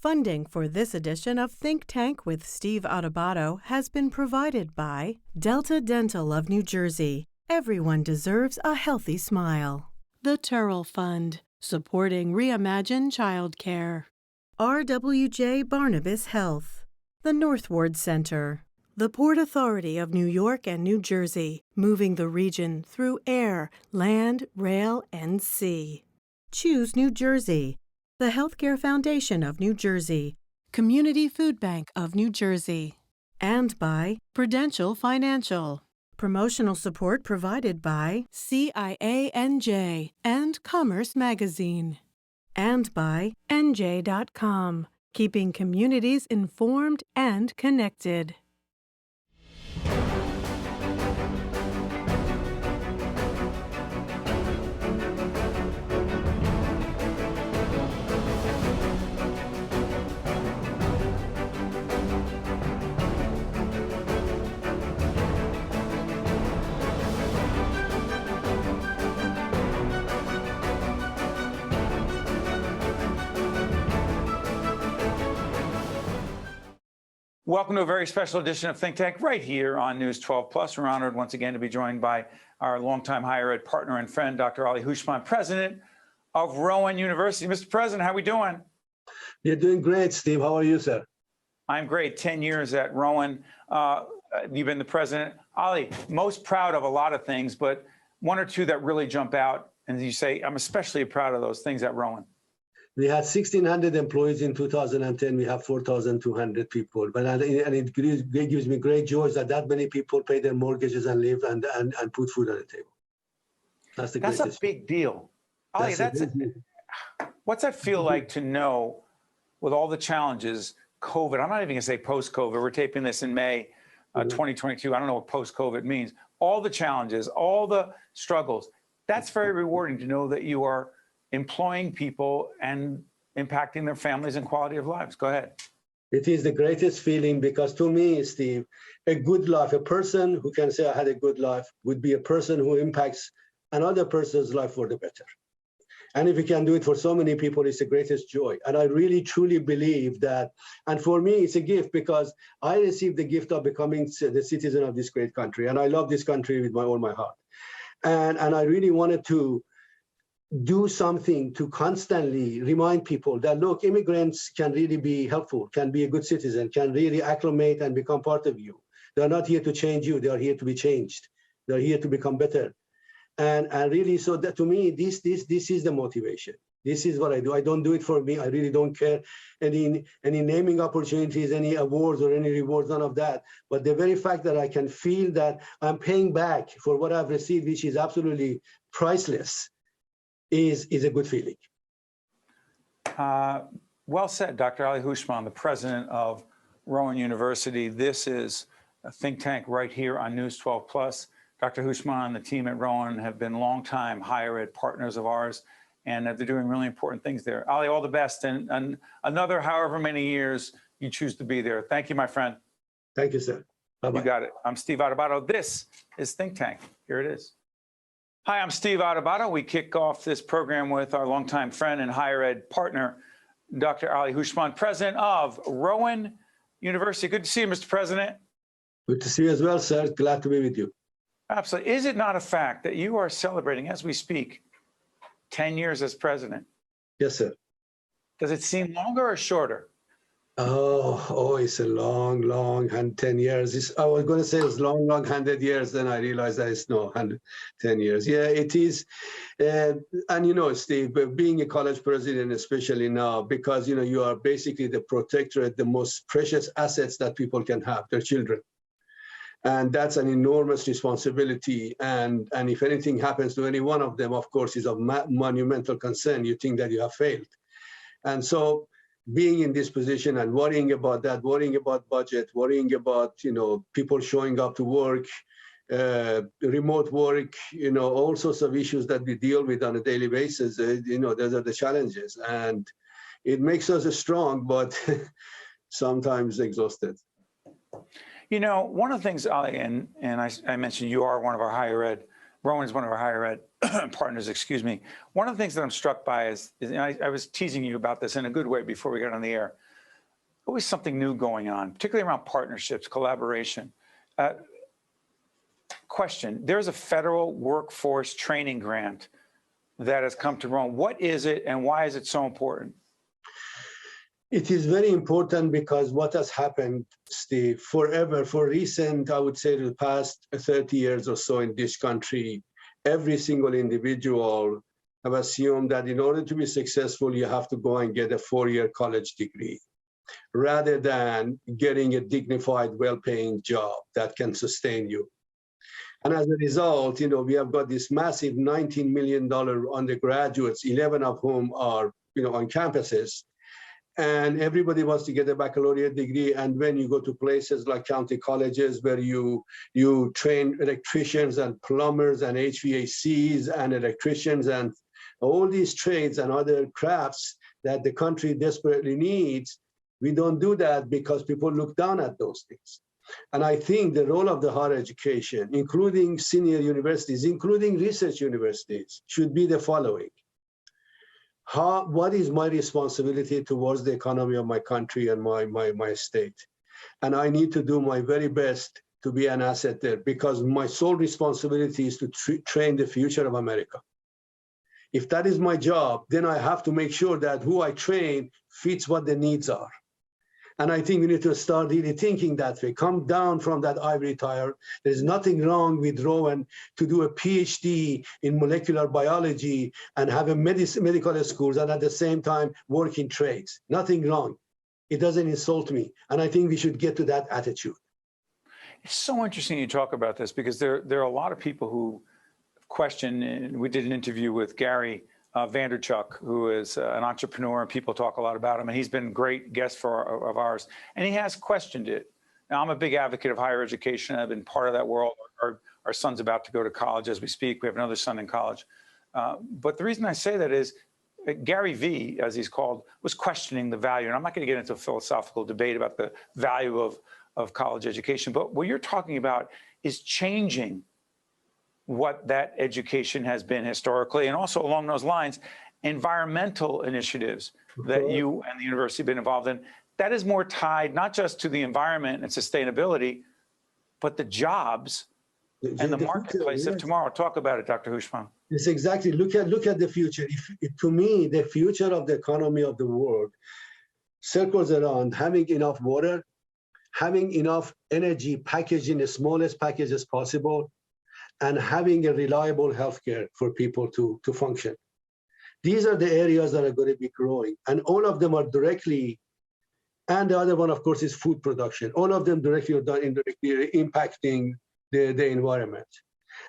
Funding for this edition of Think Tank with Steve Adubato has been provided by Delta Dental of New Jersey. Everyone deserves a healthy smile. The Turrell Fund, supporting Reimagine Childcare. RWJ Barnabas Health. The North Ward Center. The Port Authority of New York and New Jersey, moving the region through air, land, rail, and sea. Choose New Jersey. The Healthcare Foundation of New Jersey, Community Food Bank of New Jersey, and by Prudential Financial. Promotional support provided by CIANJ and Commerce Magazine, and by NJ.com, keeping communities informed and connected. Welcome to a very special edition of Think Tank right here on News 12 Plus. We're honored once again to be joined by our longtime higher ed partner and friend, Dr. Ali Houshmand, president of Rowan University. Mr. President, how are we doing? You're doing great, Steve. How are you, sir? I'm great. 10 years at Rowan. You've been the president. Ali, most proud of a lot of things, but one or two that really jump out, and you say, I'm especially proud of those things at Rowan. We had 1,600 employees in 2010. We have 4,200 people. And it gives me great joy that many people pay their mortgages and live and put food on the table. That's a big deal. Ali, what's that feel like to know, with all the challenges, COVID, I'm not even going to say post-COVID. We're taping this in May 2022. I don't know what post-COVID means. All the challenges, all the struggles. That's very rewarding to know that you are employing people and impacting their families and quality of lives. Go ahead. It is the greatest feeling because to me, Steve, a good life, a person who can say I had a good life would be a person who impacts another person's life for the better. And if we can do it for so many people, it's the greatest joy. And I really, truly believe that. And for me, it's a gift because I received the gift of becoming the citizen of this great country. And I love this country with all my heart. And I really wanted to do something to constantly remind people that, look, immigrants can really be helpful, can be a good citizen, can really acclimate and become part of you. They're not here to change you. They are here to be changed. They're here to become better. And really, so that to me, this is the motivation. This is what I do. I don't do it for me. I really don't care any naming opportunities, any awards or any rewards, none of that. But the very fact that I can feel that I'm paying back for what I've received, which is absolutely priceless, is a good feeling. Well said, Dr. Ali Houshmand, the president of Rowan University. This is a think tank right here on News 12 Plus. Dr. Houshmand and the team at Rowan have been longtime higher ed partners of ours, and they're doing really important things there. Ali, all the best, and another however many years you choose to be there. Thank you, my friend. Thank you, sir. Bye-bye. You got it. I'm Steve Adubato. This is Think Tank. Here it is. Hi, I'm Steve Adubato. We kick off this program with our longtime friend and higher ed partner, Dr. Ali Houshmand, president of Rowan University. Good to see you, Mr. President. Good to see you as well, sir. Glad to be with you. Absolutely. Is it not a fact that you are celebrating, as we speak, 10 years as president? Yes, sir. Does it seem longer or shorter? Oh, it's a long, 10 years. I was going to say it's long, 100 years. Then I realized that it's no 110 years. Yeah, it is. And you know, Steve, being a college president, especially now, because, you know, you are basically the protectorate, the most precious assets that people can have, their children. And that's an enormous responsibility. And if anything happens to any one of them, of course, is of monumental concern. You think that you have failed. And so being in this position and worrying about that, worrying about budget, worrying about, you know, people showing up to work, remote work, you know, all sorts of issues that we deal with on a daily basis, you know, those are the challenges. And it makes us strong, but sometimes exhausted. You know, one of the things, Ali, and I mentioned you are one of our higher ed, Rowan is one of our higher ed partners, excuse me. One of the things that I'm struck by is and I was teasing you about this in a good way before we got on the air. Always something new going on, particularly around partnerships, collaboration. Question, there's a federal workforce training grant that has come to Rowan. What is it and why is it so important? It is very important because what has happened, Steve, forever, for recent, I would say the past 30 years or so in this country, every single individual have assumed that in order to be successful, you have to go and get a 4-year college degree rather than getting a dignified, well-paying job that can sustain you. And as a result, we have got this massive $19 million undergraduates, 11 of whom are, on campuses. And everybody wants to get a baccalaureate degree. And when you go to places like county colleges where you train electricians and plumbers and HVACs and electricians and all these trades and other crafts that the country desperately needs, we don't do that because people look down at those things. And I think the role of the higher education, including senior universities, including research universities, should be the following. What is my responsibility towards the economy of my country and my state? And I need to do my very best to be an asset there because my sole responsibility is to train the future of America. If that is my job, then I have to make sure that who I train fits what the needs are. And I think we need to start really thinking that way. Come down from that ivory tower. There's nothing wrong with Rowan to do a Ph.D. in molecular biology and have a medical schools and at the same time work in trades. Nothing wrong. It doesn't insult me. And I think we should get to that attitude. It's so interesting you talk about this because there are a lot of people who question, and we did an interview with Gary Vanderchuk, who is an entrepreneur, and people talk a lot about him, and he's been a great guest of ours, and he has questioned it. Now, I'm a big advocate of higher education. I've been part of that world. Our son's about to go to college as we speak. We have another son in college. But the reason I say that is Gary V, as he's called, was questioning the value, and I'm not going to get into a philosophical debate about the value of college education, but what you're talking about is changing what that education has been historically, and also along those lines, environmental initiatives that you and the university have been involved in, that is more tied not just to the environment and sustainability, but the jobs and the marketplace of tomorrow. Talk about it, Dr. Houshmand. Yes, exactly. Look at the future. To me, the future of the economy of the world circles around having enough water, having enough energy packaged in the smallest package as possible, and having a reliable healthcare for people to function. These are the areas that are going to be growing, and all of them are directly, and the other one, of course, is food production. All of them directly or indirectly impacting the environment.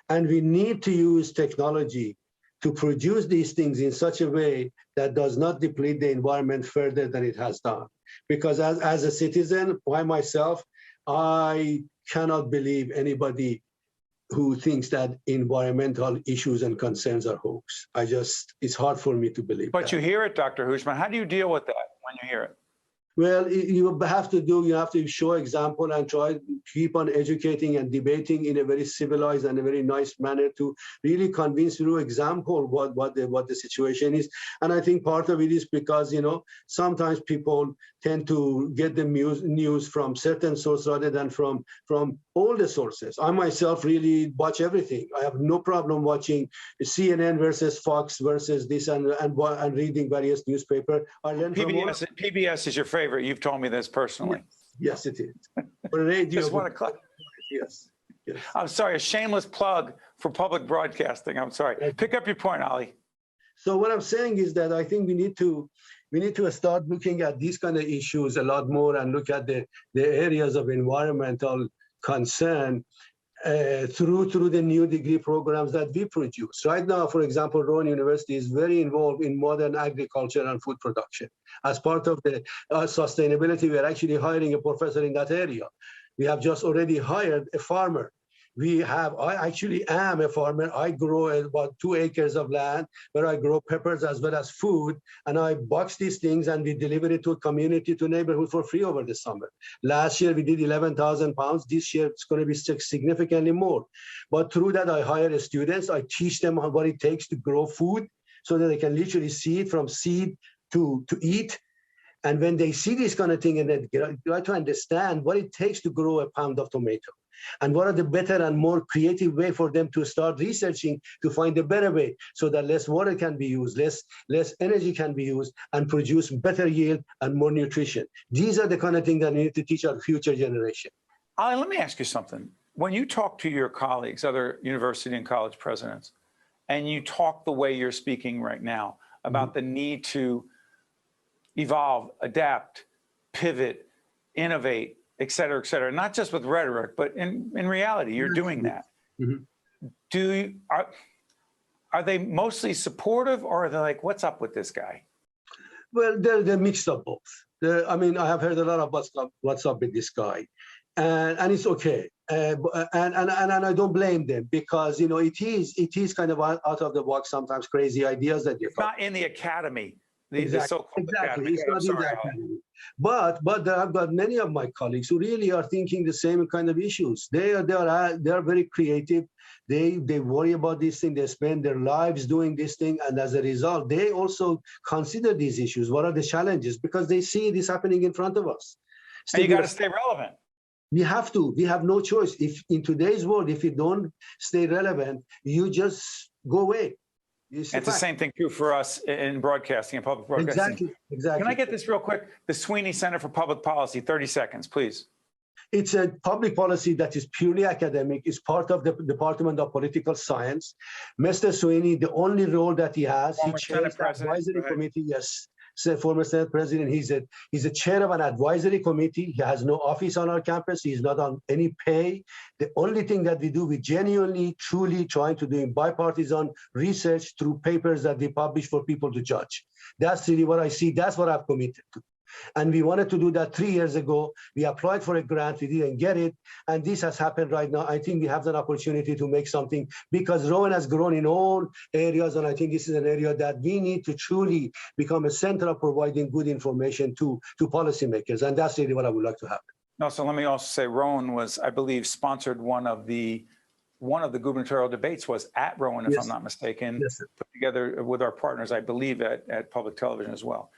And we need to use technology to produce these things in such a way that does not deplete the environment further than it has done. Because as a citizen, by myself, I cannot believe anybody who thinks that environmental issues and concerns are hoax. It's hard for me to believe But that. you hear it, Dr. Houshmand. How do you deal with that when you hear it? Well, you have to show example and try to keep on educating and debating in a very civilized and a very nice manner to really convince through example what the situation is. And I think part of it is because, sometimes people tend to get the news from certain sources rather than from all the sources. I myself really watch everything. I have no problem watching CNN versus Fox versus this and reading various newspapers. I learn PBS is your favorite. You've told me this personally. Yes, it is. For radio, Just want to yes. I'm sorry, a shameless plug for public broadcasting. I'm sorry. Pick up your point, Ali. So what I'm saying is that I think we need to start looking at these kind of issues a lot more and look at the areas of environmental concern through the new degree programs that we produce. Right now, for example, Rowan University is very involved in modern agriculture and food production. As part of the sustainability, we are actually hiring a professor in that area. We have just already hired a farmer I actually am a farmer. I grow about 2 acres of land where I grow peppers as well as food. And I box these things and we deliver it to a community, to neighborhood for free over the summer. Last year, we did 11,000 pounds. This year, it's going to be significantly more. But through that, I hire students. I teach them what it takes to grow food so that they can literally see it from seed to eat. And when they see this kind of thing and they try to understand what it takes to grow a pound of tomato and what are the better and more creative way for them to start researching to find a better way so that less water can be used, less energy can be used and produce better yield and more nutrition. These are the kind of things that we need to teach our future generation. Ali, let me ask you something. When you talk to your colleagues, other university and college presidents, and you talk the way you're speaking right now about the need to evolve, adapt, pivot, innovate, et cetera, not just with rhetoric, but in reality, you're doing that. Are they mostly supportive or are they like, what's up with this guy? Well, they're mixed up both. I mean, I have heard a lot of what's up with this guy. And it's okay. And I don't blame them because, you know, it is kind of out of the box, sometimes crazy ideas that you not in the academy. Exactly. It's not in the academy. But I've got many of my colleagues who really are thinking the same kind of issues. They are very creative. They worry about this thing. They spend their lives doing this thing, and as a result, they also consider these issues. What are the challenges? Because they see this happening in front of us. And you got to stay relevant. We have to. We have no choice. If in today's world, if you don't stay relevant, you just go away. It's the same thing true for us in broadcasting and public broadcasting. Exactly. Can I get this real quick? The Sweeney Center for Public Policy, 30 seconds, please. It's a public policy that is purely academic. It's part of the Department of Political Science. Mr. Sweeney, the only role that he has, he chairs the advisory committee. Yes, former Senate President. He's a chair of an advisory committee. He has no office on our campus. He's not on any pay. The only thing that we do, we genuinely, truly trying to do bipartisan research through papers that we publish for people to judge. That's really what I see. That's what I've committed to. And we wanted to do that 3 years ago. We applied for a grant, we didn't get it. And this has happened right now. I think we have an opportunity to make something because Rowan has grown in all areas. And I think this is an area that we need to truly become a center of providing good information to policymakers. And that's really what I would like to happen. No, so let me also say Rowan was, I believe, sponsored one of the gubernatorial debates was at Rowan, if I'm not mistaken, put together with our partners, I believe, at public television as well.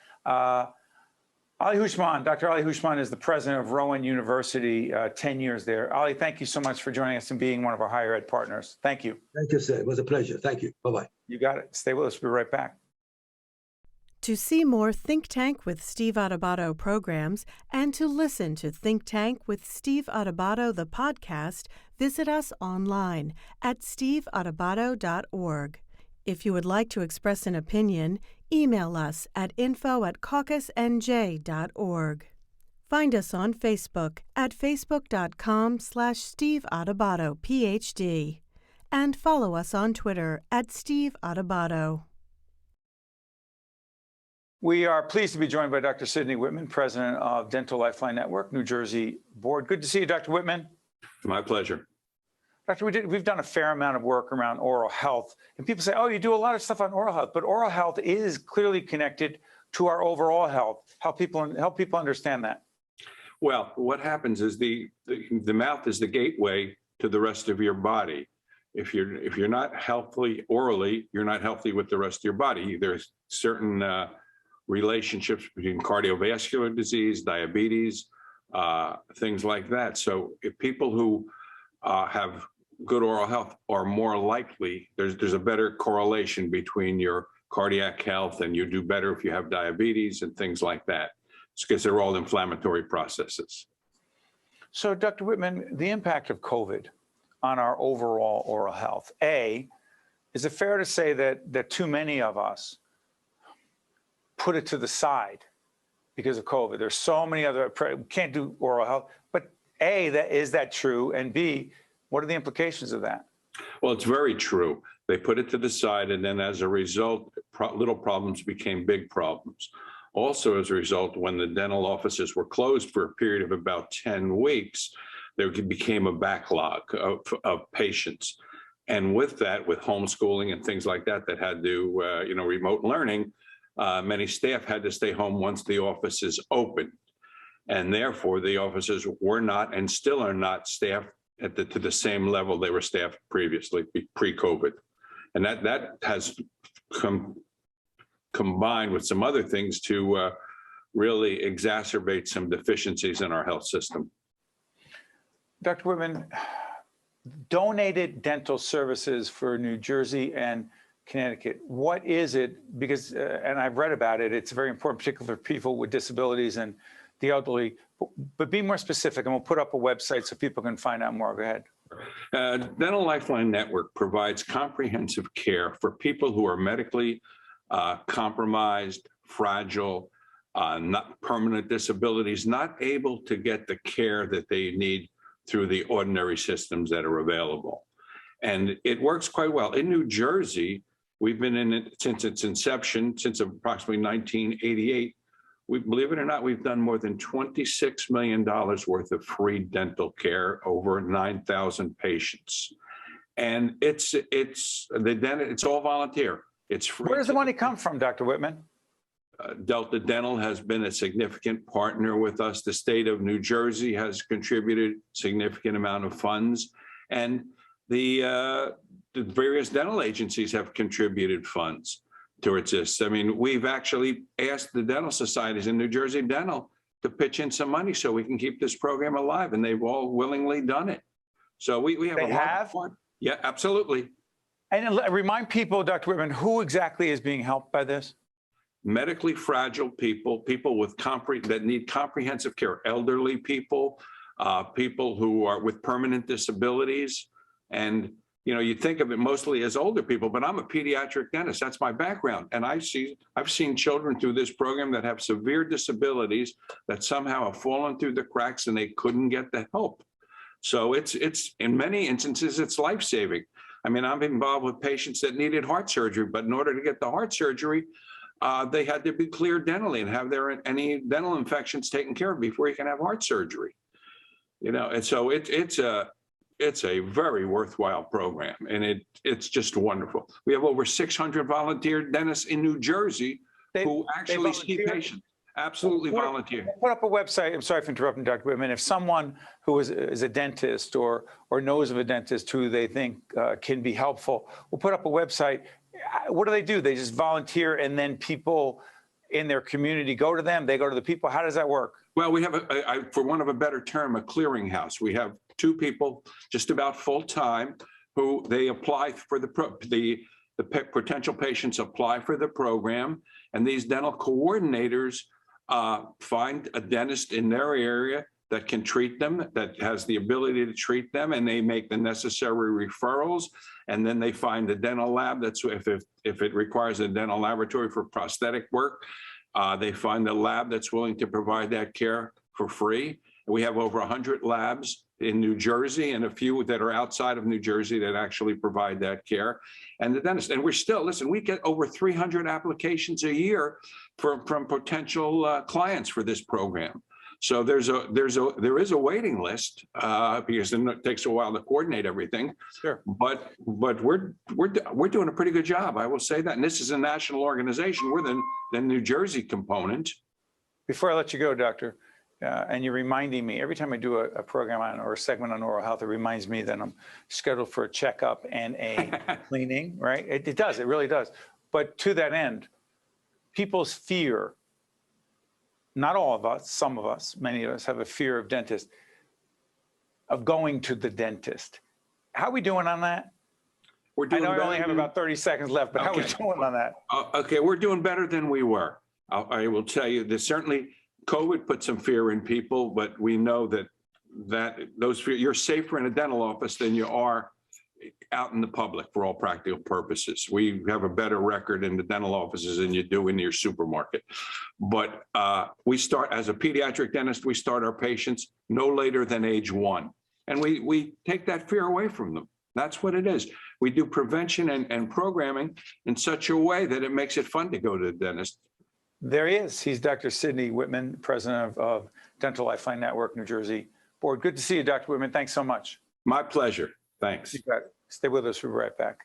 Ali Houshmand, Dr. Ali Houshmand is the president of Rowan University, 10 years there. Ali, thank you so much for joining us and being one of our higher ed partners. Thank you. Thank you, sir. It was a pleasure. Thank you. Bye-bye. You got it. Stay with us. We'll be right back. To see more Think Tank with Steve Adubato programs and to listen to Think Tank with Steve Adubato, the podcast, visit us online at steveadubato.org. If you would like to express an opinion, email us at info@caucusnj.org. Find us on Facebook at facebook.com/Steve Adubato, Ph.D. and follow us on Twitter at Steve Adubato. We are pleased to be joined by Dr. Sydney Whitman, president of Dental Lifeline Network, New Jersey board. Good to see you, Dr. Whitman. My pleasure. Doctor, we've done a fair amount of work around oral health, and people say, oh, you do a lot of stuff on oral health, but oral health is clearly connected to our overall health. Help people understand that. Well, what happens is the mouth is the gateway to the rest of your body. If you're not healthy orally, you're not healthy with the rest of your body. There's certain relationships between cardiovascular disease, diabetes, things like that. So if people who have good oral health are more likely, there's a better correlation between your cardiac health and you do better if you have diabetes and things like that. It's because they're all inflammatory processes. So Dr. Whitman, the impact of COVID on our overall oral health, is it fair to say that too many of us put it to the side because of COVID? There's so many other, we can't do oral health, but is that true? And B, what are the implications of that? Well, it's very true. They put it to the side, and then as a result, little problems became big problems. Also, as a result, when the dental offices were closed for a period of about 10 weeks, there became a backlog of patients. And with that, with homeschooling and things like that, that had to, remote learning, many staff had to stay home once the offices opened. And therefore, the offices were not and still are not staffed to the same level they were staffed previously, pre-COVID. And that has combined with some other things to really exacerbate some deficiencies in our health system. Dr. Whitman, donated dental services for New Jersey and Connecticut. What is it? Because, and I've read about it, it's very important, particularly for people with disabilities and the elderly, but be more specific, and we'll put up a website so people can find out more. Go ahead. Dental Lifeline Network provides comprehensive care for people who are medically compromised, fragile, not permanent disabilities, not able to get the care that they need through the ordinary systems that are available. And it works quite well. In New Jersey, we've been in it since its inception, since approximately 1988. We, believe it or not, we've done more than $26 million worth of free dental care, over 9,000 patients. And it's all volunteer. It's free. Where does the money come from, Dr. Whitman? Delta Dental has been a significant partner with us. The state of New Jersey has contributed significant amount of funds, and the various dental agencies have contributed funds towards this. I mean, we've actually asked the dental societies in New Jersey Dental to pitch in some money so we can keep this program alive, and they've all willingly done it. So we have they a lot have? of fun. Yeah, absolutely. And remind people, Dr. Whitman, who exactly is being helped by this? Medically fragile people, people with that need comprehensive care, elderly people, people who are with permanent disabilities. And, you think of it mostly as older people, but I'm a pediatric dentist. That's my background. And I've seen children through this program that have severe disabilities that somehow have fallen through the cracks and they couldn't get the help. So it's in many instances, it's life-saving. I mean, I'm involved with patients that needed heart surgery, but in order to get the heart surgery, they had to be cleared dentally and have any dental infections taken care of before you can have heart surgery. And so it's a very worthwhile program, and it's just wonderful. We have over 600 volunteer dentists in New Jersey who actually see patients. Absolutely volunteer. Put up a website. I'm sorry for interrupting, Dr. Whitman. If someone who is a dentist or knows of a dentist who they think can be helpful, we'll put up a website. What do? They just volunteer, and then people in their community go to them. They go to the people. How does that work? Well, we have, for want of a better term, a clearinghouse. We have 2 people just about full time who they apply for the potential patients apply for the program, and these dental coordinators find a dentist in their area that can treat them, that has the ability to treat them, and they make the necessary referrals. And then they find the dental lab that's, if it requires a dental laboratory for prosthetic work, they find a lab that's willing to provide that care for free. We have over 100 labs in New Jersey and a few that are outside of New Jersey that actually provide that care. And the dentist, and we're still, listen, we get over 300 applications a year from potential clients for this program. So there is a waiting list because it takes a while to coordinate everything. Sure. But we're doing a pretty good job, I will say that. And this is a national organization. We're the New Jersey component. Before I let you go, Doctor, and you're reminding me every time I do a program on or a segment on oral health, it reminds me that I'm scheduled for a checkup and a cleaning. Right? It does. It really does. But to that end, people's fear. Not all of us, some of us, many of us have a fear of dentists, of going to the dentist. How are we doing on that? We're doing I know better. I only have about 30 seconds left, but how are we doing on that? Okay, we're doing better than we were. I will tell you that certainly COVID put some fear in people, but we know that those fear, you're safer in a dental office than you are out in the public for all practical purposes. We have a better record in the dental offices than you do in your supermarket. But we start, as a pediatric dentist, we start our patients no later than age 1. And we take that fear away from them. That's what it is. We do prevention and programming in such a way that it makes it fun to go to the dentist. There he is. He's Dr. Sydney Whitman, president of Dental Lifeline Network, New Jersey, board. Good to see you, Dr. Whitman. Thanks so much. My pleasure. Thanks. You got it. Stay with us. We'll be right back.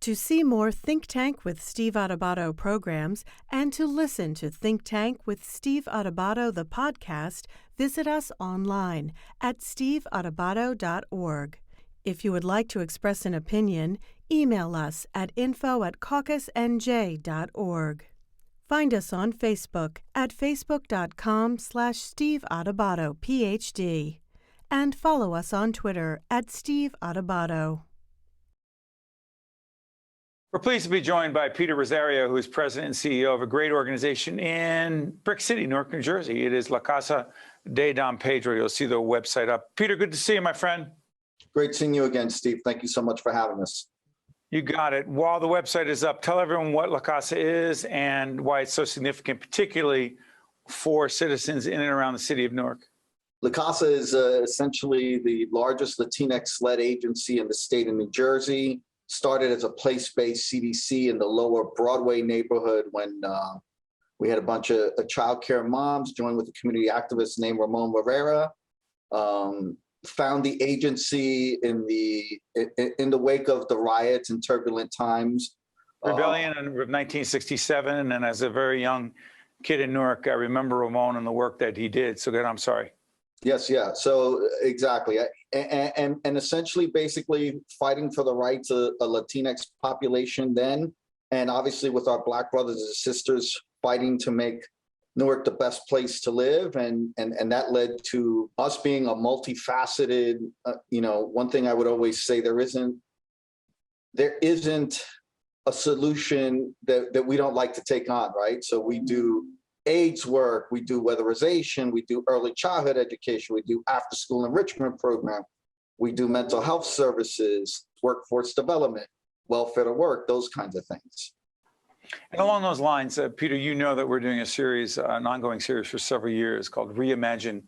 To see more Think Tank with Steve Adubato programs and to listen to Think Tank with Steve Adubato, the podcast, visit us online at steveadubato.org. If you would like to express an opinion, email us at info@caucusnj.org. Find us on Facebook at facebook.com/Steve Adubato, Ph.D. and follow us on Twitter at Steve Adubato. We're pleased to be joined by Peter Rosario, who is president and CEO of a great organization in Brick City, Newark, New Jersey. It is La Casa de Don Pedro. You'll see the website up. Peter, good to see you, my friend. Great seeing you again, Steve. Thank you so much for having us. You got it. While the website is up, tell everyone what La Casa is and why it's so significant, particularly for citizens in and around the city of Newark. La Casa is essentially the largest Latinx-led agency in the state of New Jersey. Started as a place-based CDC in the lower Broadway neighborhood when we had a bunch of childcare moms joined with a community activist named Ramon Rivera. Found the agency in the wake of the riots and turbulent times. Rebellion of 1967, and as a very young kid in Newark, I remember Ramon and the work that he did. So good, I'm sorry. Yes, yeah. So exactly, and essentially, basically fighting for the rights of a Latinx population then, and obviously with our Black brothers and sisters fighting to make Newark the best place to live, and that led to us being a multifaceted. One thing I would always say: there isn't a solution that we don't like to take on, right? So we do AIDS work, we do weatherization, we do early childhood education, we do after school enrichment program, we do mental health services, workforce development, welfare to work, those kinds of things. And along those lines, Peter, you know that we're doing a series, an ongoing series for several years called Reimagine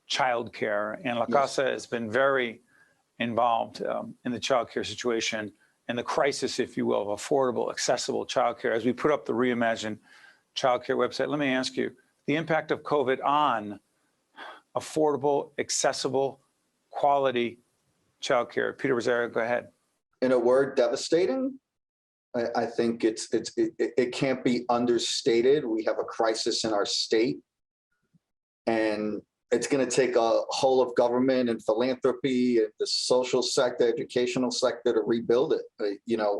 Childcare. And La Casa has been very involved in the childcare situation and the crisis, if you will, of affordable, accessible childcare. As we put up the Reimagine Childcare website, let me ask you, the impact of COVID on affordable, accessible, quality childcare. Peter Rosario, go ahead. In a word, devastating. I think it can't be understated. We have a crisis in our state, and it's going to take a whole of government and philanthropy and the social sector, educational sector to rebuild it.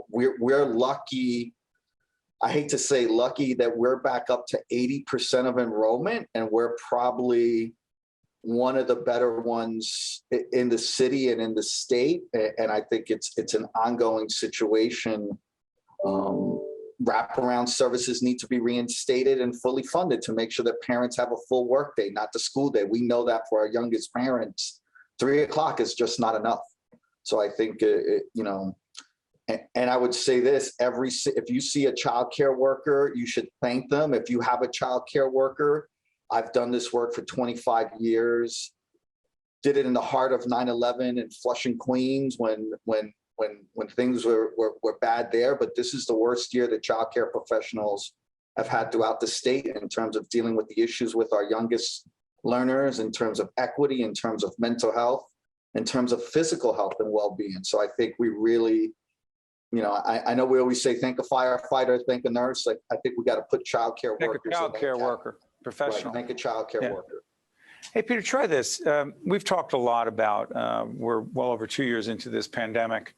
We're lucky. I hate to say lucky that we're back up to 80% of enrollment, and we're probably one of the better ones in the city and in the state. And I think it's an ongoing situation. Wraparound services need to be reinstated and fully funded to make sure that parents have a full workday, not the school day. We know that for our youngest parents, 3 o'clock is just not enough. So I think, and I would say this, if you see a child care worker, you should thank them. If you have a child care worker, I've done this work for 25 years, did it in the heart of 9/11 in Flushing, Queens, when things were bad there. But this is the worst year that child care professionals have had throughout the state in terms of dealing with the issues with our youngest learners, in terms of equity, in terms of mental health, in terms of physical health and well-being. So I think we really, I know we always say, thank a firefighter, thank a nurse. I think we got to put child care workers. Thank a child care worker, professional. Right, thank a child care worker. Hey, Peter, try this. We've talked a lot about, we're well over 2 years into this pandemic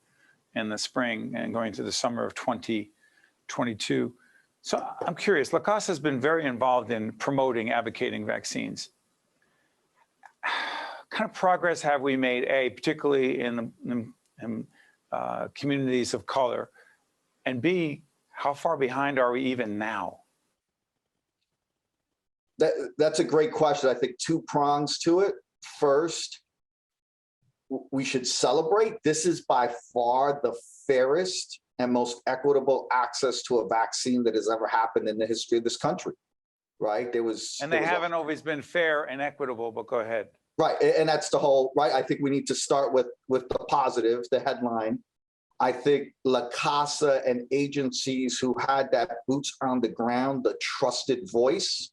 in the spring and going to the summer of 2022. So I'm curious, La Casa has been very involved in promoting, advocating vaccines. What kind of progress have we made, particularly in communities of color, and B, how far behind are we even now? That's a great question. I think 2 prongs to it. First, we should celebrate. This is by far the fairest and most equitable access to a vaccine that has ever happened in the history of this country, right? They haven't always been fair and equitable, but go ahead. Right, and that's the whole, right? I think we need to start with the positive, the headline. I think La Casa and agencies who had that boots on the ground, the trusted voice,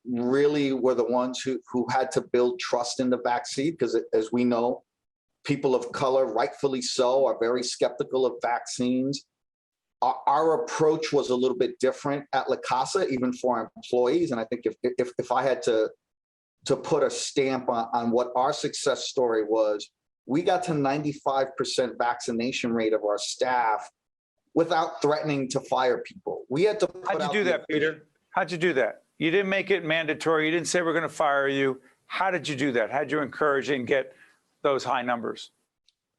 really were the ones who had to build trust in the vaccine, because as we know, people of color, rightfully so, are very skeptical of vaccines. Our approach was a little bit different at La Casa, even for our employees. And I think if I had to put a stamp on what our success story was, we got to 95% vaccination rate of our staff without threatening to fire people. We had to put How'd you do that, Peter? How'd you do that? You didn't make it mandatory. You didn't say we're going to fire you. How did you do that? How'd you encourage and get those high numbers?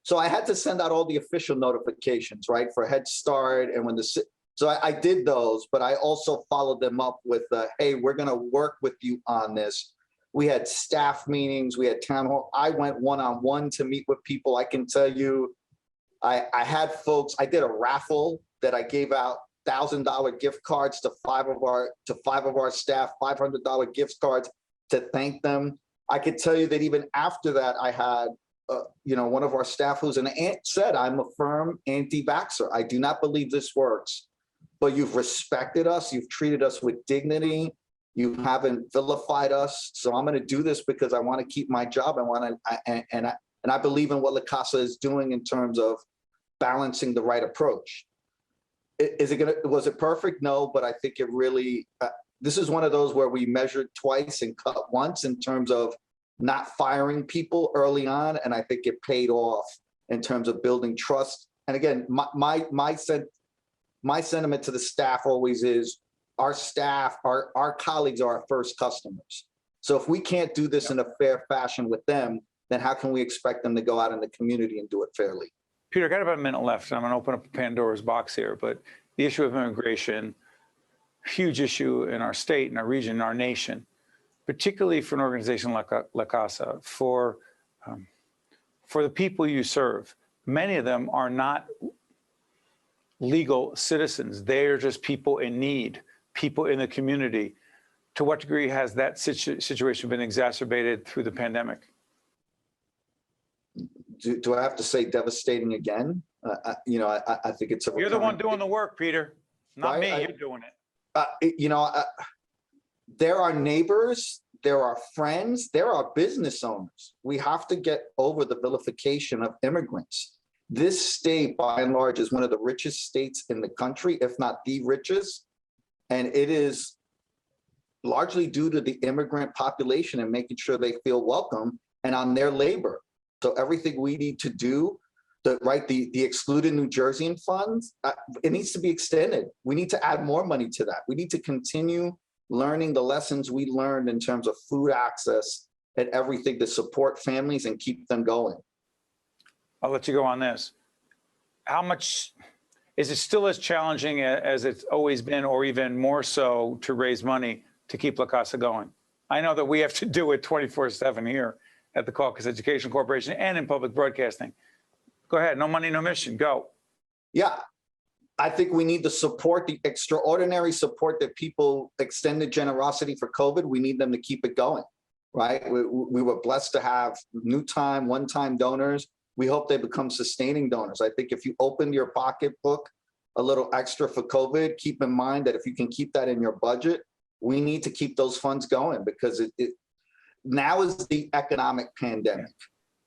So I had to send out all the official notifications, right, for Head Start. And so I did those, but I also followed them up with, hey, we're going to work with you on this. We had staff meetings, we had town hall. I went one-on-one to meet with people. I can tell you, I had folks, I did a raffle that I gave out $1,000 gift cards to five of our staff, $500 gift cards to thank them. I could tell you that even after that, I had one of our staff who's said, I'm a firm anti-vaxxer. I do not believe this works, but you've respected us. You've treated us with dignity. You haven't vilified us. So I'm going to do this because I want to keep my job. And I believe in what La Casa is doing in terms of balancing the right approach. Was it perfect? No, but I think it really, this is one of those where we measured twice and cut once in terms of not firing people early on. And I think it paid off in terms of building trust. And again, my sentiment to the staff always is, our staff, our colleagues are our first customers. So if we can't do this in a fair fashion with them, then how can we expect them to go out in the community and do it fairly? Peter, I got about a minute left, and I'm going to open up Pandora's box here. But the issue of immigration, huge issue in our state, in our region, in our nation, particularly for an organization like La Casa, for the people you serve. Many of them are not legal citizens. They are just people in need, people in the community. To what degree has that situation been exacerbated through the pandemic? Do I have to say devastating again? I think it's a. You're the one doing the work, Peter. Not me. You're doing it. There are neighbors, there are friends, there are business owners. We have to get over the vilification of immigrants. This state, by and large, is one of the richest states in the country, if not the richest. And it is largely due to the immigrant population and making sure they feel welcome and on their labor. So everything we need to do, the excluded New Jerseyan funds, it needs to be extended. We need to add more money to that. We need to continue learning the lessons we learned in terms of food access and everything to support families and keep them going. I'll let you go on this. How much is it still as challenging as it's always been, or even more so, to raise money to keep La Casa going? I know that we have to do it 24/7 here at the Caucus Education Corporation and in public broadcasting. Go ahead. No money, no mission. Go. Yeah. I think we need to support the extraordinary support that people extended generosity for COVID. We need them to keep it going, right? We were blessed to have one-time donors. We hope they become sustaining donors. I think if you open your pocketbook a little extra for COVID, keep in mind that if you can keep that in your budget, we need to keep those funds going, because now is the economic pandemic.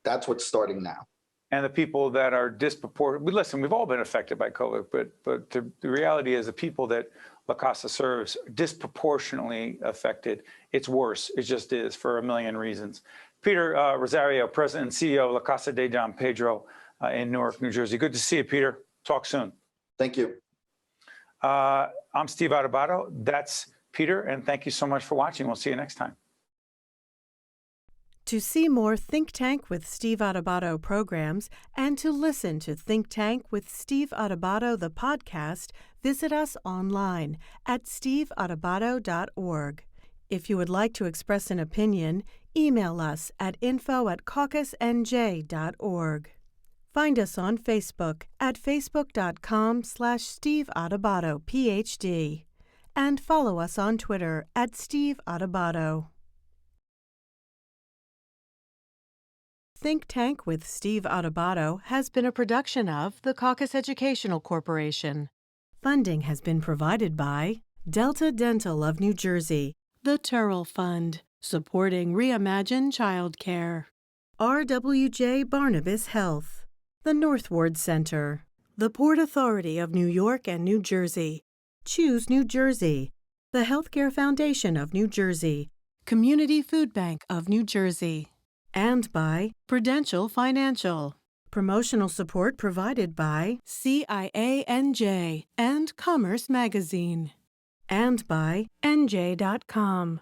That's what's starting now. And the people that are disproportionate, listen, we've all been affected by COVID, but the reality is the people that La Casa serves are disproportionately affected. It's worse. It just is, for a million reasons. Peter Rosario, President and CEO of La Casa de Don Pedro in Newark, New Jersey. Good to see you, Peter. Talk soon. Thank you. I'm Steve Adubato. That's Peter, and thank you so much for watching. We'll see you next time. To see more Think Tank with Steve Adubato programs and to listen to Think Tank with Steve Adubato, the podcast, visit us online at steveadubato.org. If you would like to express an opinion, email us at info@caucusnj.org. Find us on Facebook at facebook.com/Steve Adubato, Ph.D. and follow us on Twitter at Steve Adubato. Think Tank with Steve Adubato has been a production of the Caucus Educational Corporation. Funding has been provided by Delta Dental of New Jersey, The Terrell Fund, supporting Reimagine Childcare. R.W.J. Barnabas Health. The North Ward Center. The Port Authority of New York and New Jersey. Choose New Jersey. The Healthcare Foundation of New Jersey. Community Food Bank of New Jersey. And by Prudential Financial. Promotional support provided by CIANJ and Commerce Magazine. And by NJ.com,